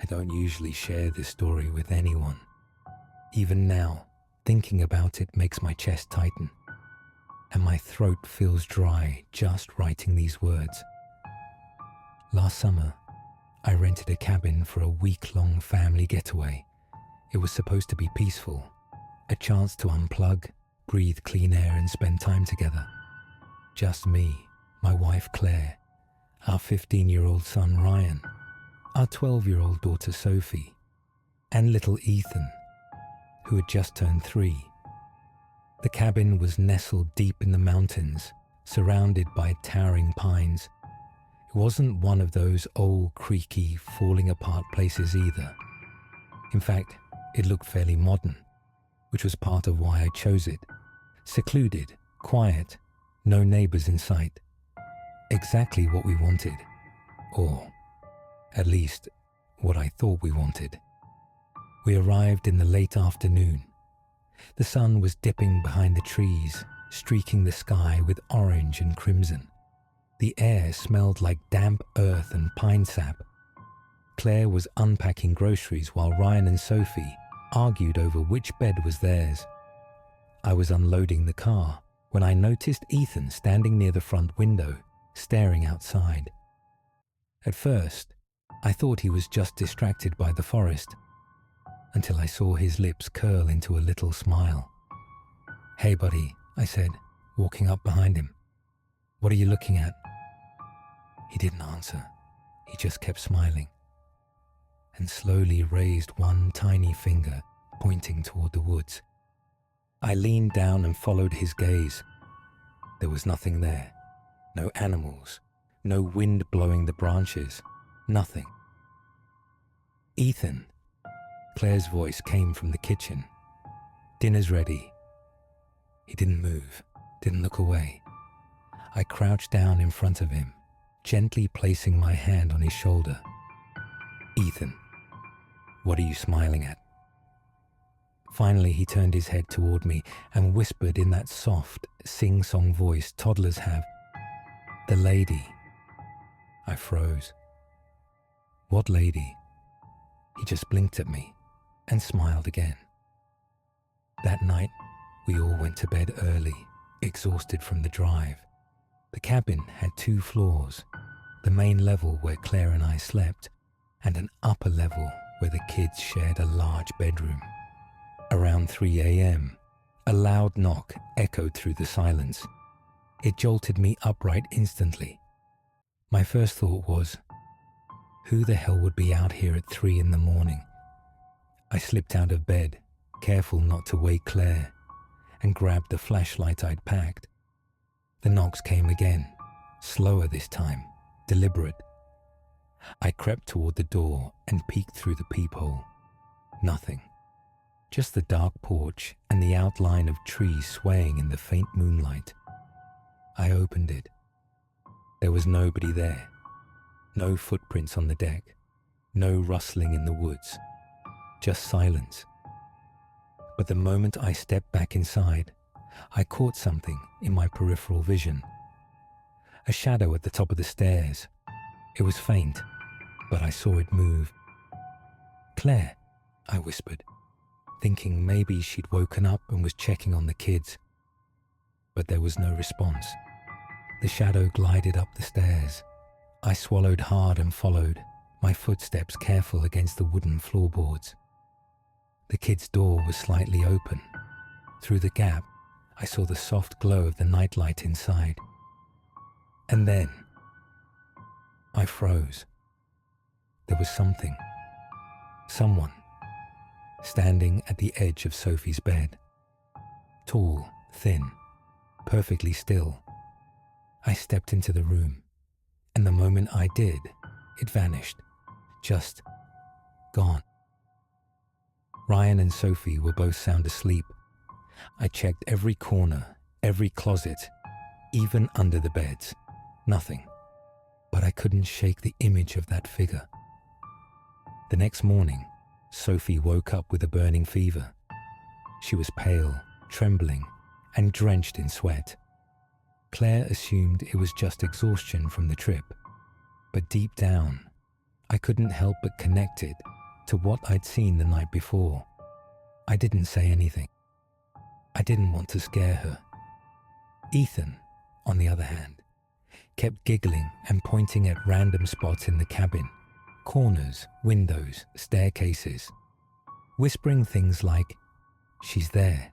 don't usually share this story with anyone. Even now, thinking about it makes my chest tighten, and my throat feels dry just writing these words. Last summer, I rented a cabin for a week-long family getaway. It was supposed to be peaceful, a chance to unplug, breathe clean air and spend time together. Just me, my wife Claire, our 15-year-old son Ryan, our 12-year-old daughter Sophie, and little Ethan, who had just turned 3. The cabin was nestled deep in the mountains, surrounded by towering pines. It wasn't one of those old, creaky, falling apart places either. In fact, it looked fairly modern, which was part of why I chose it. Secluded, quiet, no neighbors in sight. Exactly what we wanted, or at least what I thought we wanted. We arrived in the late afternoon. The sun was dipping behind the trees, streaking the sky with orange and crimson. The air smelled like damp earth and pine sap. Claire was unpacking groceries while Ryan and Sophie argued over which bed was theirs. I was unloading the car when I noticed Ethan standing near the front window, staring outside. At first, I thought he was just distracted by the forest, until I saw his lips curl into a little smile. "Hey buddy," I said, walking up behind him. "What are you looking at?" He didn't answer. He just kept smiling, and slowly raised one tiny finger, pointing toward the woods. I leaned down and followed his gaze. There was nothing there. No animals, no wind blowing the branches, nothing. "Ethan," Claire's voice came from the kitchen. "Dinner's ready." He didn't move, didn't look away. I crouched down in front of him, gently placing my hand on his shoulder. "Ethan, what are you smiling at?" Finally, he turned his head toward me and whispered in that soft, sing-song voice toddlers have, "The lady." I froze. "What lady?" He just blinked at me and smiled again. That night, we all went to bed early, exhausted from the drive. The cabin had 2 floors, the main level where Claire and I slept, and an upper level where the kids shared a large bedroom. Around 3 a.m., a loud knock echoed through the silence. It jolted me upright instantly. My first thought was, who the hell would be out here at 3 in the morning? I slipped out of bed, careful not to wake Claire, and grabbed the flashlight I'd packed. The knocks came again, slower this time, deliberate. I crept toward the door and peeked through the peephole. Nothing. Just the dark porch and the outline of trees swaying in the faint moonlight. I opened it. There was nobody there. No footprints on the deck. No rustling in the woods. Just silence. But the moment I stepped back inside, I caught something in my peripheral vision. A shadow at the top of the stairs. It was faint, but I saw it move. "Claire," I whispered, thinking maybe she'd woken up and was checking on the kids. But there was no response. The shadow glided up the stairs. I swallowed hard and followed, my footsteps careful against the wooden floorboards. The kids' door was slightly open. Through the gap, I saw the soft glow of the nightlight inside. And then, I froze. There was something, someone, standing at the edge of Sophie's bed. Tall, thin, perfectly still. I stepped into the room, and the moment I did, it vanished, just gone. Ryan and Sophie were both sound asleep. I checked every corner, every closet, even under the beds. Nothing. But I couldn't shake the image of that figure. The next morning, Sophie woke up with a burning fever. She was pale, trembling, and drenched in sweat. Claire assumed it was just exhaustion from the trip, but deep down, I couldn't help but connect it to what I'd seen the night before. I didn't say anything. I didn't want to scare her. Ethan, on the other hand, kept giggling and pointing at random spots in the cabin, corners, windows, staircases, whispering things like, "She's there."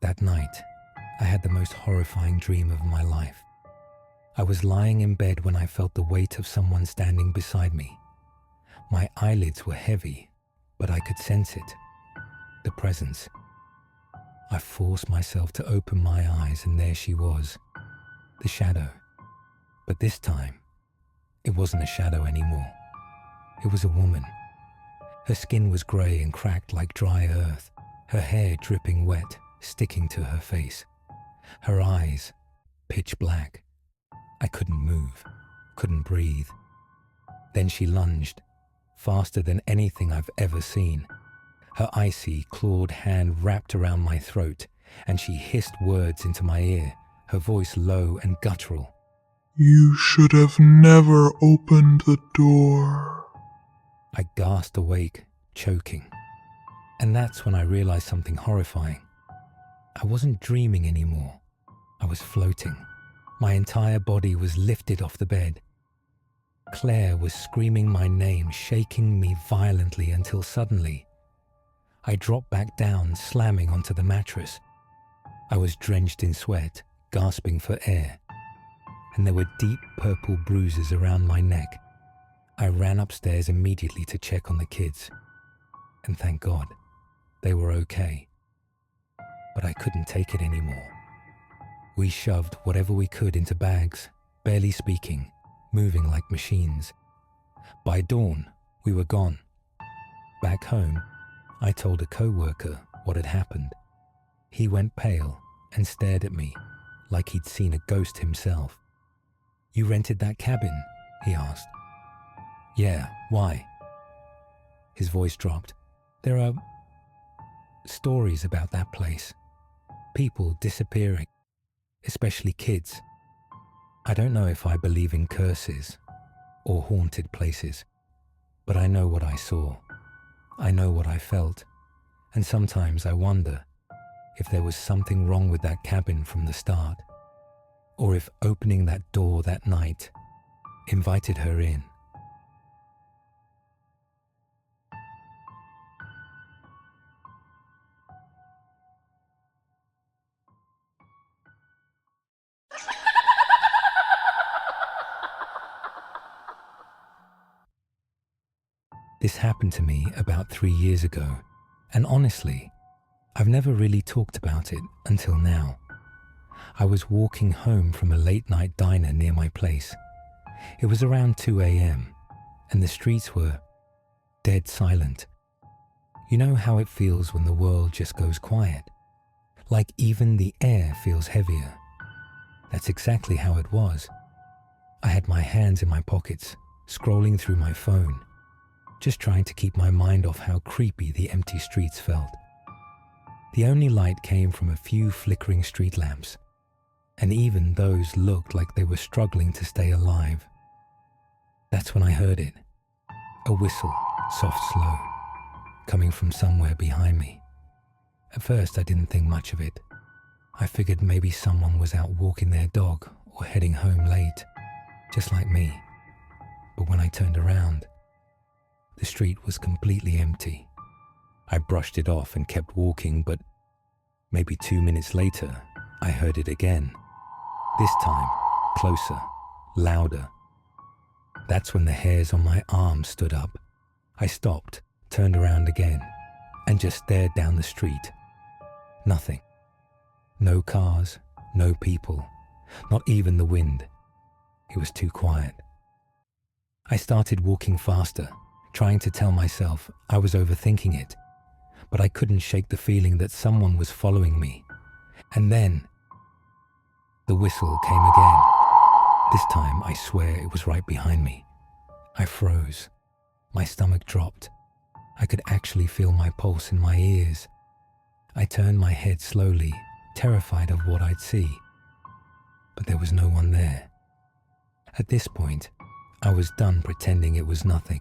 That night, I had the most horrifying dream of my life. I was lying in bed when I felt the weight of someone standing beside me. My eyelids were heavy, but I could sense it, the presence. I forced myself to open my eyes, and there she was, the shadow. But this time, it wasn't a shadow anymore. It was a woman. Her skin was grey and cracked like dry earth, her hair dripping wet, sticking to her face. Her eyes, pitch black. I couldn't move, couldn't breathe. Then she lunged, faster than anything I've ever seen. Her icy, clawed hand wrapped around my throat, and she hissed words into my ear, her voice low and guttural. "You should have never opened the door." I gasped awake, choking. And that's when I realized something horrifying. I wasn't dreaming anymore. I was floating. My entire body was lifted off the bed. Claire was screaming my name, shaking me violently until suddenly, I dropped back down, slamming onto the mattress. I was drenched in sweat, gasping for air, and there were deep purple bruises around my neck. I ran upstairs immediately to check on the kids, and thank God, they were okay. But I couldn't take it anymore. We shoved whatever we could into bags, barely speaking, moving like machines. By dawn, we were gone. Back home, I told a co-worker what had happened. He went pale and stared at me like he'd seen a ghost himself. "You rented that cabin?" he asked. "Yeah, why?" His voice dropped. "There are stories about that place. People disappearing, especially kids. I don't know if I believe in curses or haunted places, but I know what I saw. I know what I felt, and sometimes I wonder if there was something wrong with that cabin from the start, or if opening that door that night invited her in." This happened to me about 3 years ago, and honestly, I've never really talked about it until now. I was walking home from a late-night diner near my place. It was around 2 a.m., and the streets were dead silent. You know how it feels when the world just goes quiet? Like even the air feels heavier. That's exactly how it was. I had my hands in my pockets, scrolling through my phone, just trying to keep my mind off how creepy the empty streets felt. The only light came from a few flickering street lamps, and even those looked like they were struggling to stay alive. That's when I heard it. A whistle, soft, slow, coming from somewhere behind me. At first, I didn't think much of it. I figured maybe someone was out walking their dog or heading home late, just like me. But when I turned around, the street was completely empty. I brushed it off and kept walking, but maybe 2 minutes later, I heard it again. This time, closer, louder. That's when the hairs on my arms stood up. I stopped, turned around again, and just stared down the street. Nothing. No cars, no people, not even the wind. It was too quiet. I started walking faster, trying to tell myself I was overthinking it, but I couldn't shake the feeling that someone was following me. And then, the whistle came again. This time, I swear it was right behind me. I froze. My stomach dropped. I could actually feel my pulse in my ears. I turned my head slowly, terrified of what I'd see. But there was no one there. At this point, I was done pretending it was nothing.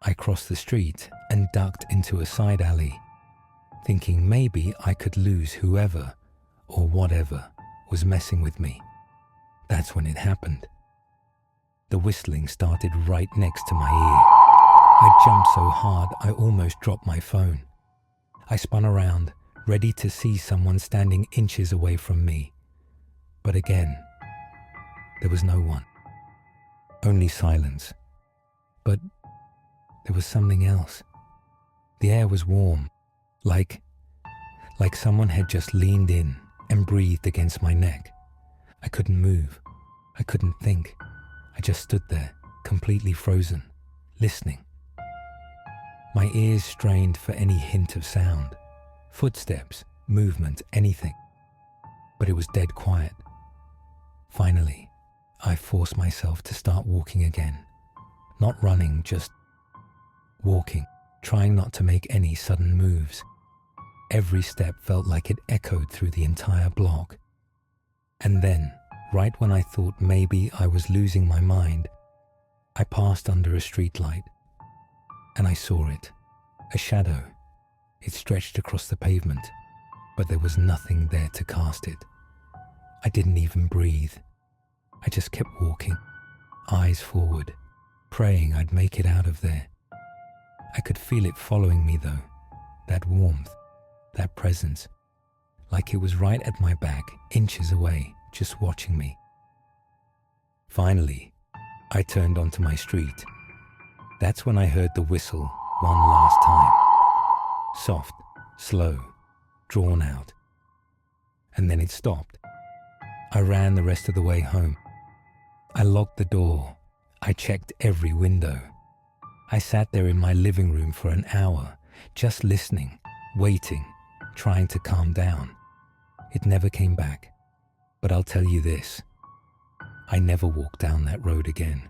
I crossed the street and ducked into a side alley, thinking maybe I could lose whoever or whatever was messing with me. That's when it happened. The whistling started right next to my ear. I jumped so hard I almost dropped my phone. I spun around, ready to see someone standing inches away from me. But again, there was no one. Only silence. But there was something else. The air was warm, like someone had just leaned in and breathed against my neck. I couldn't move. I couldn't think. I just stood there, completely frozen, listening. My ears strained for any hint of sound, footsteps, movement, anything. But it was dead quiet. Finally, I forced myself to start walking again. Not running, just walking, trying not to make any sudden moves. Every step felt like it echoed through the entire block. And then, right when I thought maybe I was losing my mind, I passed under a streetlight, and I saw it, a shadow. It stretched across the pavement, but there was nothing there to cast it. I didn't even breathe. I just kept walking, eyes forward, praying I'd make it out of there. I could feel it following me though, that warmth, that presence, like it was right at my back, inches away, just watching me. Finally, I turned onto my street. That's when I heard the whistle one last time. Soft, slow, drawn out. And then it stopped. I ran the rest of the way home. I locked the door. I checked every window. I sat there in my living room for an hour, just listening, waiting, trying to calm down. It never came back. But I'll tell you this, I never walked down that road again.